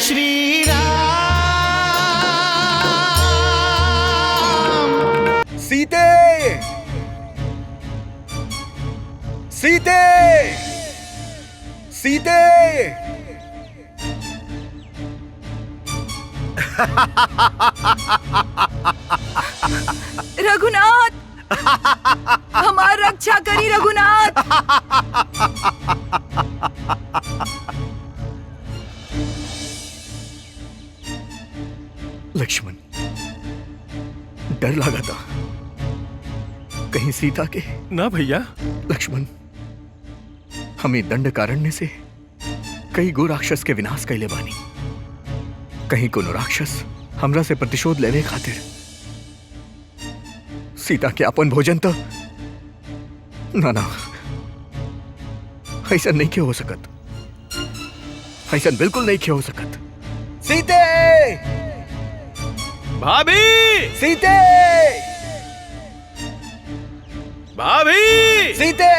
श्री राम। सीते, सीते, सीते। रघुनाथ, हमार रक्षा करी रघुनाथ। लक्ष्मण, डर लगा था कहीं सीता के। ना भैया। लक्ष्मण, हमें दंडकारण्य से कई गो राक्षस के विनाश कैले बानी। कहीं कोनो राक्षस हमरा से प्रतिशोध लेवे खातिर सीता के अपन भोजन तो ना ऐसा नहीं क्यों हो सकत। ऐसा बिल्कुल नहीं क्यों हो सकत। सीते, भाभी, सीते, भाभी, सीते।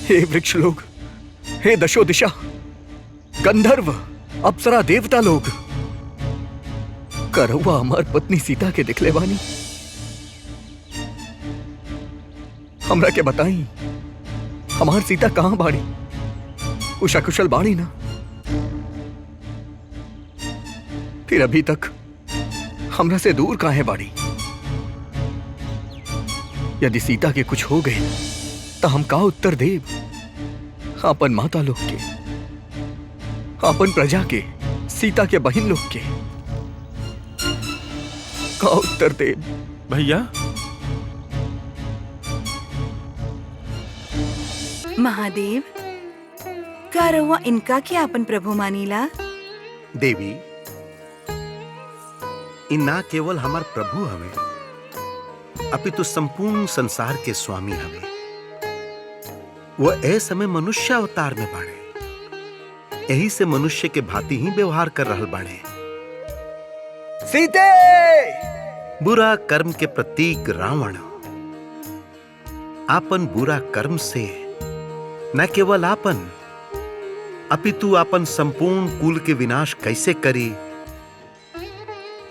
हे वृक्ष लोग, हे दशो दिशा, गंधर्व, अप्सरा, देवता लोग, करौआ हमार पत्नी सीता के दिखले बानी। हमरा के बताई, हमार सीता कहां बाड़ी? कुशा कुशल बाड़ी ना? फिर अभी तक हमरा से दूर काहे बाड़ी? यदि सीता के कुछ हो गए तो हम का उत्तर देव? अपन माता लोग के, अपन प्रजा के, सीता के बहन लोग के का उत्तर देव? भैया। महादेव, का रउआ इनका के अपन प्रभु मानीला? देवी, इ ना केवल हमार प्रभु हवे, अपितु संपूर्ण संसार के स्वामी हवे। वो ए समय मनुष्य अवतार में बाड़े, यही से मनुष्य के भांति ही व्यवहार कर रहल बाड़े। सीते! बुरा कर्म के प्रतीक रावण आपन बुरा कर्म से न केवल आपन अपितु आपन संपूर्ण कुल के विनाश कैसे करी,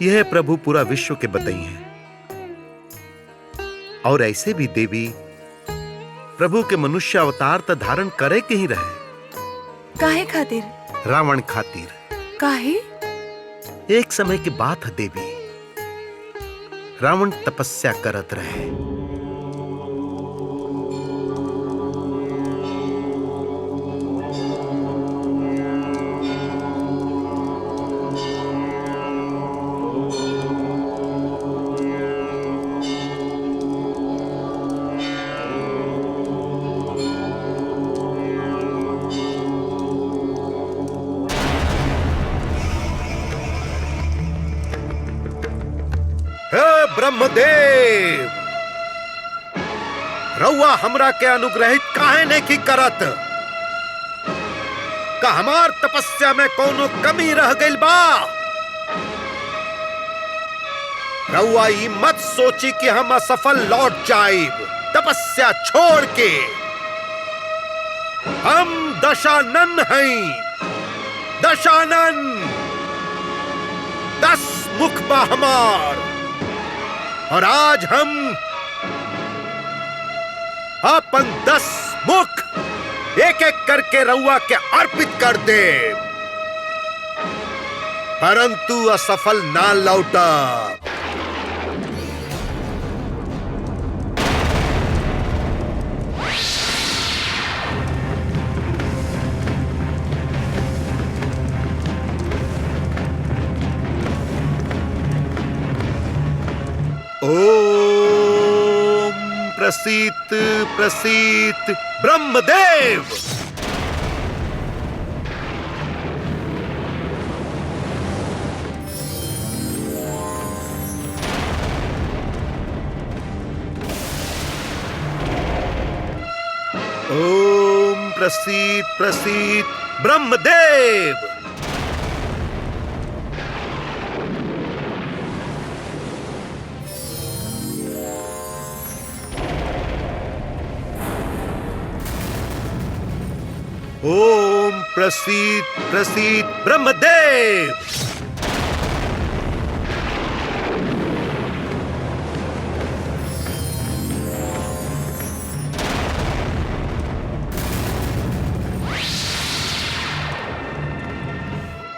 यह प्रभु पूरा विश्व के बताई है। और ऐसे भी देवी, प्रभु के मनुष्य अवतार त धारण करे के ही रहे। काहे खातिर? रावण खातिर। काहे? एक समय की बात है देवी, रावण तपस्या करत रहे। ब्रह्मदेव, रउआ हमरा के अनुग्रहित काहे नहीं की करत? का हमार तपस्या में कोनो कमी रह गइल बा? रउआ ई मत सोची कि हम असफल लौट जाइब तपस्या छोड़ के। हम दशानन हैं, दशानन। 10 मुख बा हमार, और आज हम अपन 10 मुख एक एक करके रउआ के अर्पित कर दे, परंतु असफल ना लौटा। ओम प्रसीत प्रसीत ब्रह्मदेव। ओम प्रसीत प्रसीत ब्रह्मदेव। ओम प्रसीद प्रसीद ब्रह्मदेव।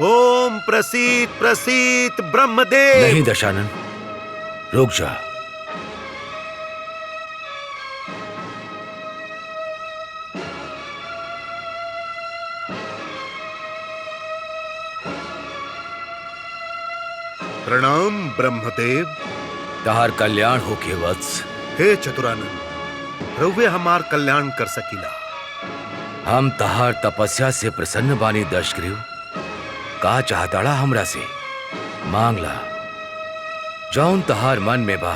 ओम प्रसीद प्रसीद ब्रह्मदेव। नहीं दशानन, रुक जा। प्रणाम ब्रह्मदेव। तहार कल्याण हो के वत्स। हे चतुरानंद, रउवे हमार कल्याण कर सकीला। हम तहार तपस्या से प्रसन्न बानी दशग्रीव। का चाहताड़ा हमरा से मांगला, जौन तहार मन में बा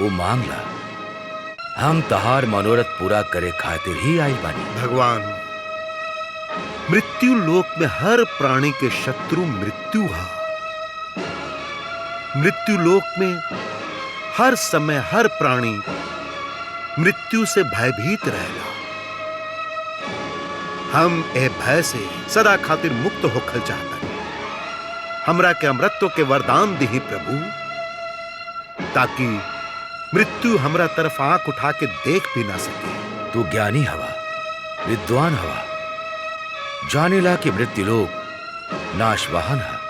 वो मांगला। हम तहार मनोरथ पूरा करे खातिर ही आई बानी। भगवान, मृत्यु लोक में हर प्राणी के शत्रु मृत्यु है। मृत्यु लोक में हर समय हर प्राणी मृत्यु से भयभीत रहेला। हम ए भय से सदा खातिर मुक्त होखल चाहता। हमरा के अमृतत्व के वरदान दिही प्रभु, ताकि मृत्यु हमरा तरफ आंख उठा के देख भी ना सके। तू ज्ञानी हवा, विद्वान हवा, जानेला कि मृत्यु लोक नाशवाहन है।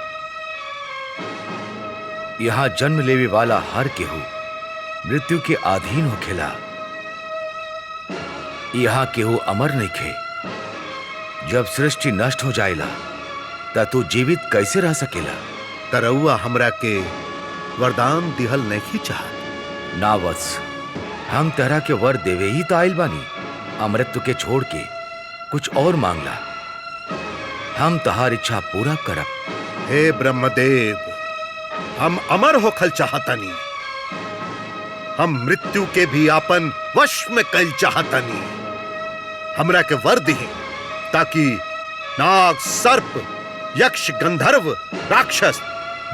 यहां जन्म लेवे वाला हर केहू मृत्यु के अधीन होखेला। यहां केहू अमर नहीं खे। जब सृष्टि नष्ट हो जाएला ता तू जीवित कैसे रह सकेला? तरौआ हमरा के वरदान दिहल नहीं चाहत। ना वत्स, हम तरह के वर देवे ही तो आइल बानी। अमृत के छोड़ के कुछ और मांगला, हम तहार इच्छा पूरा करब। हे ब्रह्मदेव, हम अमर होखल चाहतनी। हम मृत्यु के भी आपन वश में कल चाहतनी। हमरा के वर दिही, ताकि नाग, सर्प, यक्ष, गंधर्व, राक्षस,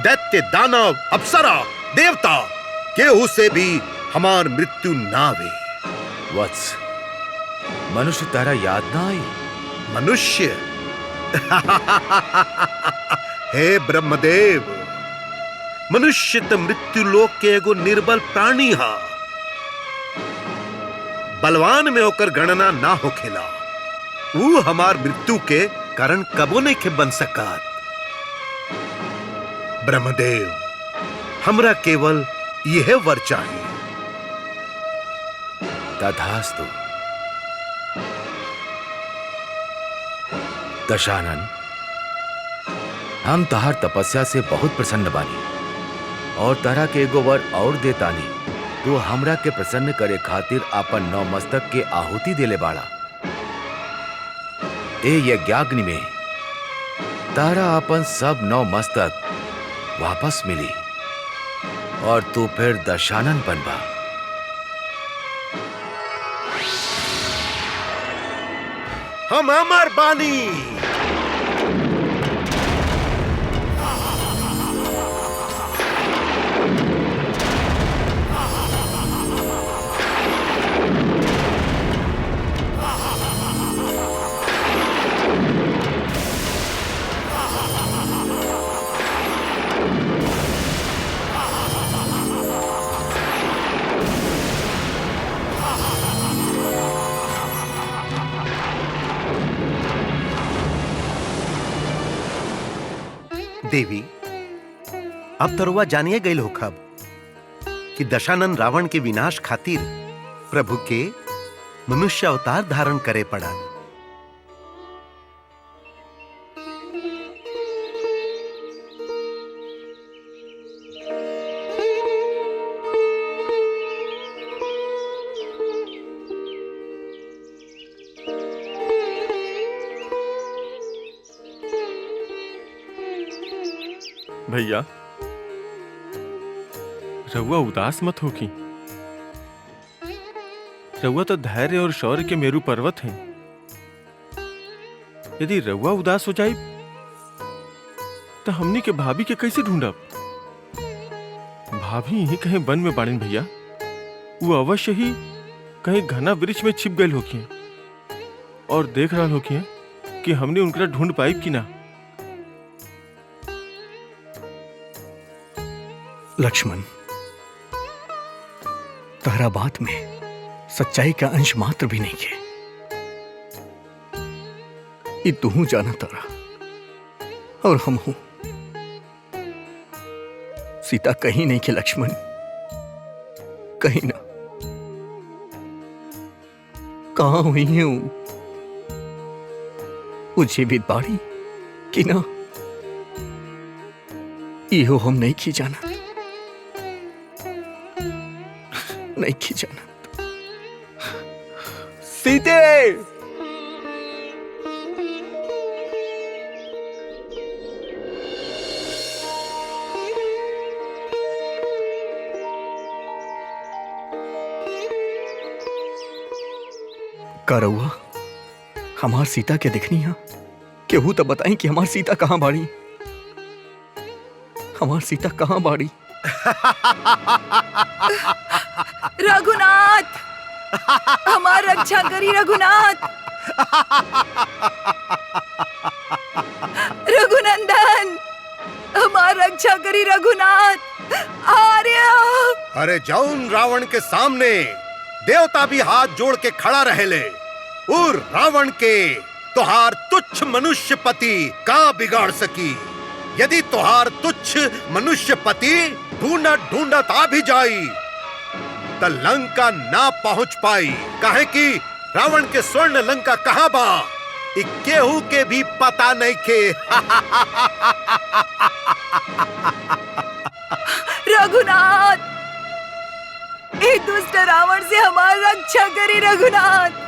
दैत्य, दानव, अप्सरा, देवता केहू से भी हमार मृत्यु ना आवे। वत्स, मनुष्य तारा याद ना आई? मनुष्य? हे ब्रह्मदेव, मनुष्य तो मृत्यु लोक के एगो निर्बल प्राणी हा। बलवान में होकर गणना ना होखेला। वो हमार मृत्यु के कारण कबो नहीं के बन सकत। ब्रह्मदेव, हमरा केवल यह वर चाहिए। तथास्तु। दशानन, हम तहार तपस्या से बहुत प्रसन्न बानी और तरह के एगो वर और देतानी। तू हमरा के प्रसन्न करे खातिर अपन नौ मस्तक के आहुति देले बाड़ा। ए यज्ञाग्नि में तारा अपन सब 9 मस्तक वापस मिली और तू फिर दशानन बनबा। हम अमर बानी। देवी, अब तरुआ जानिए गईल होखब कि दशानन रावण के विनाश खातिर प्रभु के मनुष्य अवतार धारण करे पड़ा। भैया, रउआ उदास मत होखी। रउआ तो धैर्य और शौर्य के मेरू पर्वत हैं। यदि रउआ उदास हो जाए तो हमनी के भाभी के कैसे ढूंढब? भाभी यही कहीं वन में बाड़ीन भैया। वो अवश्य ही कहीं घना वृक्ष में छिप गए होखिए और देख रहा होखिए कि हमने उनकरा ढूंढ पाई कि ना। लक्ष्मण, तहरा बात में सच्चाई का अंश मात्र भी नहीं है। ये तू जाना तारा और हम हूं। सीता कहीं नहीं के लक्ष्मण, कहीं ना। कहां हुई हूं? मुझे भी बाड़ी कि ना, इहो हम नहीं की जाना, नहीं की जाना। सीते! का रउआ हमार सीता के दिखनी है? केहू तो बताई कि हमार सीता कहां बाड़ी? हमार सीता कहां बाड़ी? रघुनाथ, हमार रक्षा करी रघुनाथ। रघुनंदन, हमार रक्षा करी रघुनाथ। आर्य! अरे जौन रावण के सामने देवता भी हाथ जोड़ के खड़ा रहेले, और रावण के तुहार तुच्छ मनुष्य पति का बिगाड़ सकी। यदि तुहार तुच्छ मनुष्य पति ढूंढत ढूंढत आ भी जाई त लंका ना पहुंच पाई, काहे कि रावण के स्वर्ण लंका कहां बा इ केहू के भी पता नहीं के। रघुनाथ, ए दुष्ट रावण से हमारी रक्षा करी रघुनाथ।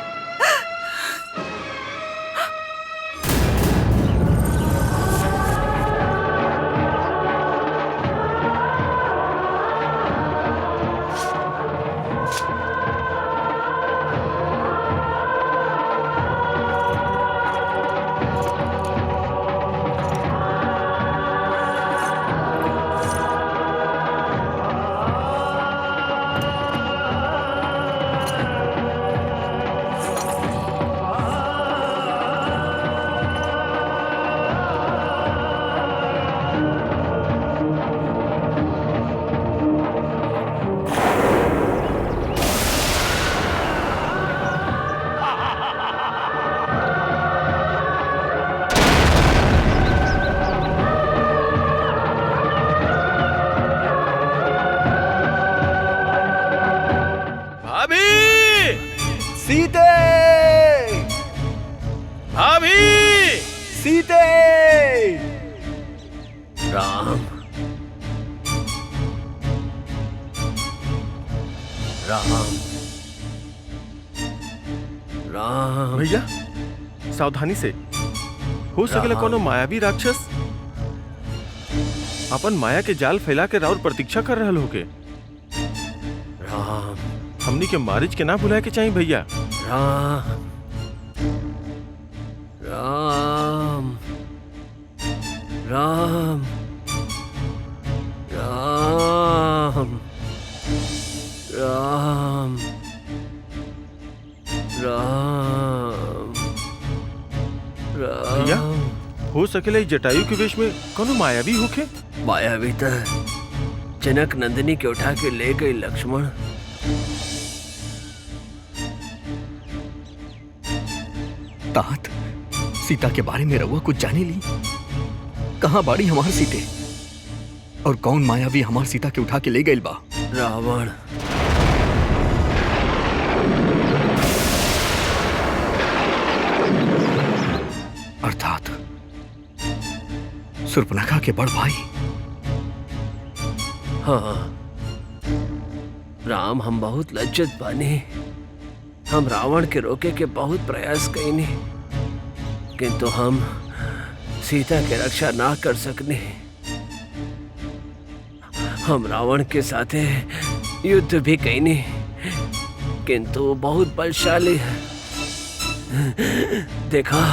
सीते! भाभी! सीते! राम, राम, राम। भैया सावधानी से, हो सकेला कोनो मायावी राक्षस अपन माया के जाल फैला के राउर प्रतीक्षा कर रहल होके। राम, हमनी के मारिच के ना भुलाए के चाहिए भैया। राम, राम, राम, राम, राम, राम, भैया हो सकेला ई जटायु के वेश में कोनो मायावी होके। मायावी तो जनक नंदिनी के उठा के ले गई लक्ष्मण। तात, सीता के बारे में रउआ कुछ जाने ली? कहां बाड़ी हमार सीते? और कौन मायावी हमार सीता के उठा के ले गइल बा? रावण। अर्थात सुर्पनखा के बड़ भाई। हाँ राम, हम बहुत लज्जित बानी। हम रावण के रोके के बहुत प्रयास कईनी, किंतु हम सीता के रक्षा ना कर सकने। हम रावण के साथे युद्ध भी कईनी, किंतु बहुत बलशाली है। देखा,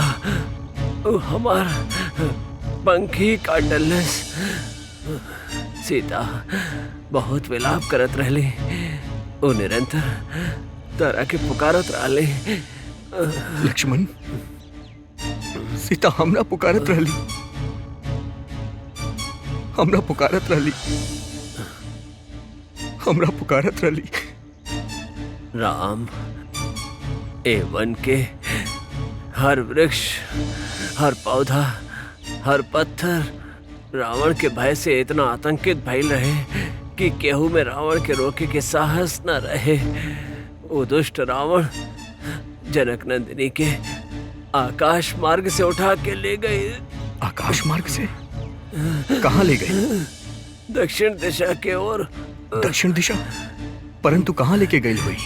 वो हमार पंखी काटलस। सीता बहुत विलाप करत रहली, वो निरंतर तारा के पुकारत रहले। लक्ष्मण, सीता हमरा पुकारत रहली, हमरा पुकारत रहली, हमरा पुकारत रहली। राम, ए वन के हर वृक्ष, हर पौधा, हर पत्थर रावण के भय से इतना आतंकित भइल रहे कि केहू में रावण के रोके के साहस न रहे। वो दुष्ट रावण जनक नंदिनी के आकाश मार्ग से उठा के ले गए। आकाश मार्ग से कहाँ ले गए? दक्षिण दिशा के ओर। दक्षिण दिशा? परंतु कहाँ लेके गई हुई?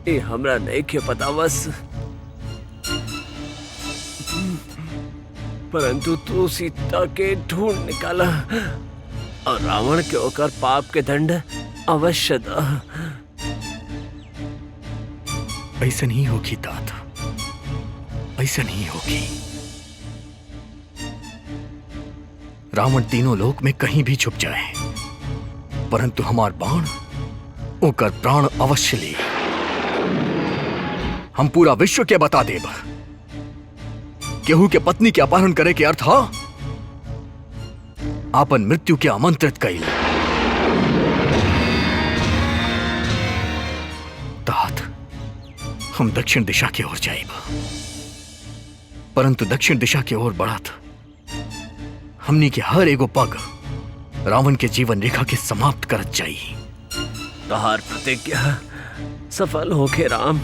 ये हमरा नहीं के पता बस, परंतु तू सीता के ढूंढ निकाला और रावण के ओकर पाप के दंड अवश्य दा। ऐसा नहीं होगी तात, ऐसा नहीं होगी। रावण तीनों लोक में कहीं भी छुप जाए, परंतु हमार बाण ओकर प्राण अवश्य ले। हम पूरा विश्व के बता देब केहू के पत्नी के अपहरण करे के अर्थ हा आपन मृत्यु के आमंत्रित कईल। तात हम दक्षिण दिशा की ओर जाइब, परंतु दक्षिण दिशा की ओर बढ़त हमनी के हर एगो पग रावण के जीवन रेखा के समाप्त करत जाई। तहार प्रतिज्ञा सफल होके राम।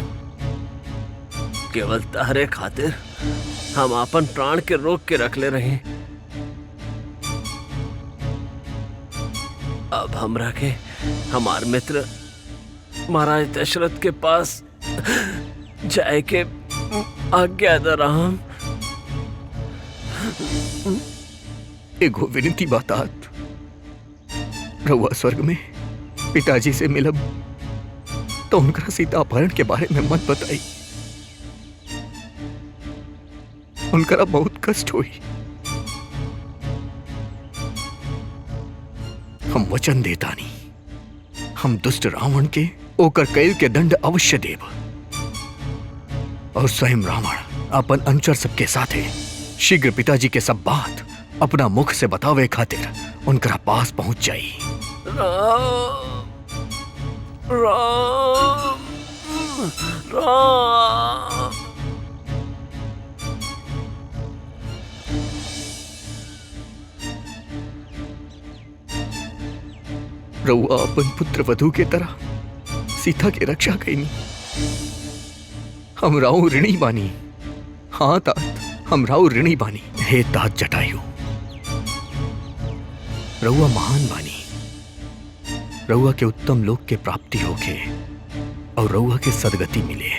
केवल तहरे खातिर हम अपन प्राण के रोक के रख ले रहे। अब हमरा के हमार मित्र महाराज दशरथ के पास जाए के आज्ञा द राम। एगो विनती बातात, रउआ स्वर्ग में पिताजी से मिलब तो उनका सीता अपहरण के बारे में मत बताई, उनका बहुत कष्ट हुई। हम वचन देता नहीं, हम दुष्ट रावण के ओकर कैल के दंड अवश्य देव और स्वयं रावण अपन अनुचर सबके साथे शीघ्र पिताजी के सब बात अपना मुख से बतावे खातिर उनका पास पहुंच जाई। राम, राम, राम। रउआ अपन पुत्र वधु के तरह सीता की रक्षा कईनी। हम राउ ऋणी बानी। हाँ तात, हम राउ ऋणी बानी। हे तात जटायु, रउआ महान बानी। रउआ के उत्तम लोक के प्राप्ति होके और रउआ के सदगति मिले।